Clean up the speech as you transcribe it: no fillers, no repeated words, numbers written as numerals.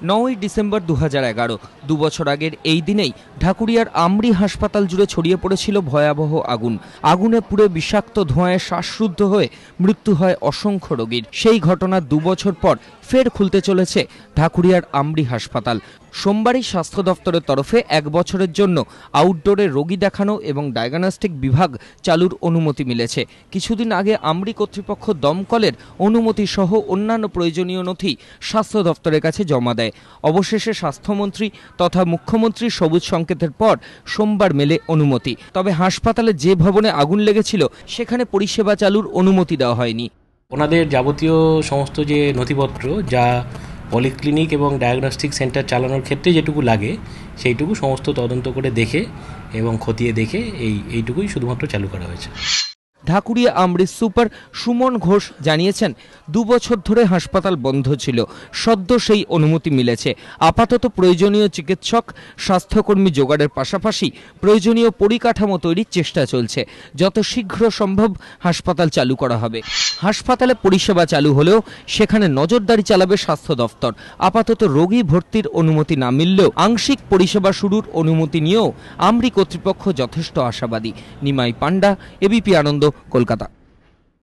9ই December 2011 দুবছর আগের এই দিনেই ঢাকুরিয়ার আমরি হাসপাতাল জুড়ে ছড়িয়ে পড়েছিল ভয়াবহ আগুন। আগুনে পুড়ে বিষাক্ত ধোঁয়ায় শ্বাসরুদ্ধ হয়ে মৃত্যু হয় অসংখ্য রোগীর। সেই ঘটনার দুবছর পর ফের খুলতে চলেছে ঢাকুরিয়ার আমরি হাসপাতাল। সোমবারই স্বাস্থ্য দপ্তরের তরফে 1 বছরের জন্য আউটডোরে রোগী দেখানো এবং ডায়াগনস্টিক বিভাগ চালুর অনুমতি মিলেছে। কিছুদিন আগে আমরি কর্তৃপক্ষ দমকলের অনুমতি সহ অন্যান্য প্রয়োজনীয় নথি স্বাস্থ্য দপ্তরের কাছে জমা দেয়। অবশেষে স্বাস্থ্যমন্ত্রী তথা মুখ্যমন্ত্রীর সবুজ সংকেতের পর সোমবার মেলে অনুমতি। তবে হাসপাতালে যে ভবনে আগুন লেগেছিল সেখানে পরিষেবা চালুর অনুমতি দেওয়া হয়নি। ওনাদের যাবতীয় সমস্ত যে নথিপত্র যা পলিক্লিনিক এবং ডায়াগনস্টিক সেন্টার চালানোর ক্ষেত্রে যেটুকু লাগে সেইটুকু সমস্ত তদন্ত করে দেখে এবং খতিয়ে দেখে এইটুকুই শুধুমাত্র চালু করা হয়েছে। ঢাকুরিয়া আমরির সুপার সুমন ঘোষ জানিয়েছেন, 2 বছর ধরে হাসপাতাল বন্ধ ছিল, সদ্য সেই অনুমতি মিলেছে। আপাতত প্রয়োজনীয় চিকিৎসক স্বাস্থ্যকর্মী জোগাড়ের পাশাপাশি প্রয়োজনীয় পরিকাঠামো তৈরির চেষ্টা চলছে। যত শীঘ্র সম্ভব হাসপাতাল চালু করা হবে। হাসপাতালে পরিষেবা চালু হলেও সেখানে নজরদারি চালাবে স্বাস্থ্য দফতর। আপাতত রোগী ভর্তির অনুমতি না মিললেও আংশিক পরিষেবা শুরুর অনুমতি নিয়েও আমরি কর্তৃপক্ষ যথেষ্ট আশাবাদী। নিমাই পান্ডা, এবিপি আনন্দ, কলকাতা।